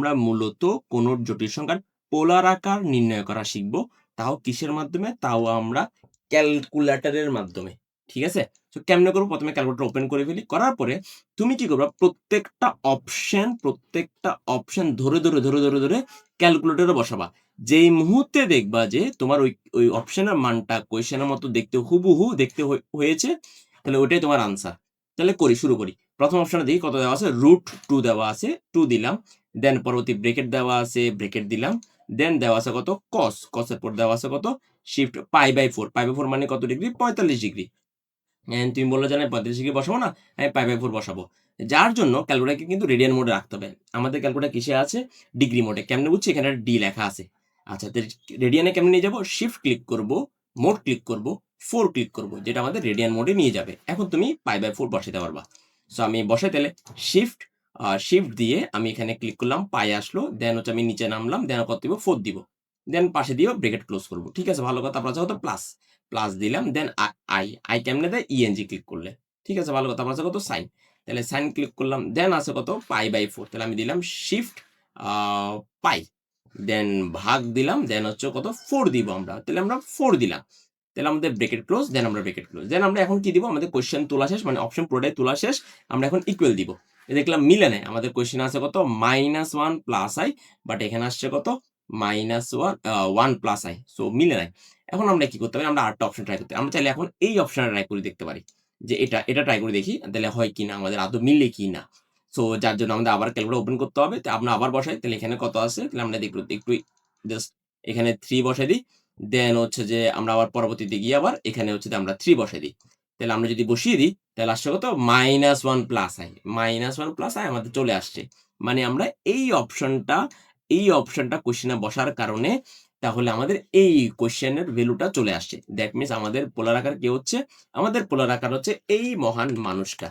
আমরা মূলত কোনো জটিল সংখ্যার পোলার আকার নির্ণয় করা শিখব। তাও কিসের মাধ্যমে? তাও আমরা ক্যালকুলেটরের মাধ্যমে। ঠিক আছে? তো কেমনে করব? ১ম এ ক্যালকুলেটর ওপেন করে ফেলি। করার পরে তুমি কি করবা? প্রত্যেকটা অপশন ধরে ক্যালকুলেটরে বসাবা। যেই মুহূর্তে দেখবা যে তোমার ওই অপশনের মানটা কোয়েশ্চেনের মতো দেখতে হুবহু দেখতে হয়েছে, তাহলে ওটাই তোমার আনসার। তাহলে শুরু করি। ১ম অপশনে দেখি কত দেওয়া আছে? √2 দেওয়া আছে, 2 দিলাম। দেন পরবর্তী ব্রেকেট দেওয়া আছে, ব্রেকেট দিলাম। দেন দেওয়া আছে কত? cos, cos এর পর দেওয়া আছে কত? শিফট π/4, π/4 মানে কত ডিগ্রি? ৪৫ ডিগ্রি। তুমি বললে যে না ৩৫ ডিগ্রি বসাবো না, আমি π/4 বসাবো। যার জন্য ক্যালকুলেটরকে কিন্তু রেডিয়ান মোডে রাখতে হবে। আমাদের ক্যালকুলেটর কিসে আছে? ডিগ্রি মোডে। কেমনে বুঝছি? এখানে একটা ডি লেখা আছে। আচ্ছা, রেডিয়ানে কেমনে নিয়ে যাবো? শিফট ক্লিক করব, মোড ক্লিক করব, 4 ক্লিক করব, যেটা আমাদের রেডিয়ান মোডে নিয়ে যাবে। এখন তুমি π/4 বসাতে পারবা। সো আমি বসাই তাহলে শিফট দিয়ে আমি এখানে ক্লিক করলাম, পাই আসলো। দেন হচ্ছে আমি নিচে নামলাম, দেন কত দিব? 4 দিব। দেন পাশে দিয়েও ব্রেকেট ক্লোজ করব। ঠিক আছে, ভালো কথা। তারপর আছে কত? প্লাস দিলাম। দেন আই কেমনে দেয়? ইএনজি ক্লিক করলে। ঠিক আছে, ভালো কথা। তারপর আছে কত? সাইন। তাহলে সাইন ক্লিক করলাম। দেন আছে কত? π/4। তাহলে আমি দিলাম শিফট পাই। দেন ভাগ দিলাম। দেন হচ্ছে কত? 4 দিব আমরা। তাহলে আমরা 4 দিলাম। তাহলে আমাদের ব্রেকেট ক্লোজ, দেন আমরা ব্রেকেট ক্লোজ। দেন আমরা এখন কি দিব? আমাদের কোয়েশ্চেন তোলা শেষ, মানে অপশন পুরোটাই তোলা শেষ। আমরা এখন ইকুয়াল দিব। দেখলাম মিলে নাই। আমাদের কোয়েশ্চেন আছে কত? -1 প্লাস আই, বাট এখানে আসছে কত? -1 প্লাস আই। সো মিলে নাই। এখন আমরা কি করতে পারি? আমরা আরেকটা অপশন ট্রাই করতে আমরা চাইলে এখন এই অপশনটা ট্রাই করে দেখতে পারি। যে এটা ট্রাই করে দেখি তাহলে হয় কিনা, আমাদের আদৌ মিলে কিনা। সো যার জন্য আমাদের আবার ক্যালকুলেটর ওপেন করতে হবে। তো আমরা আবার বসাই। তাহলে এখানে কত আছে? তাহলে আমরা দেখব একটু জাস্ট এখানে 3 বসাই দিই। দেন হচ্ছে যে আমরা আবার পরবর্তীতে গিয়ে আবার এখানে হচ্ছে যে আমরা 3 বসাই দিই। তাহলে আমরা যদি বসিয়ে দিই তাহলে আসছে কত? -1 প্লাস আই। -1 প্লাস আই আমাদের চলে আসছে। মানে আমরা এই অপশনটা কোয়েশ্চেনে বসার কারণে তাহলে আমাদের এই কোয়েশ্চেনের ভ্যালুটা চলে আসছে। দ্যাট মিনস আমাদের পোলার আকার কি হচ্ছে? আমাদের পোলার আকার হচ্ছে এই মহান মানুষটা।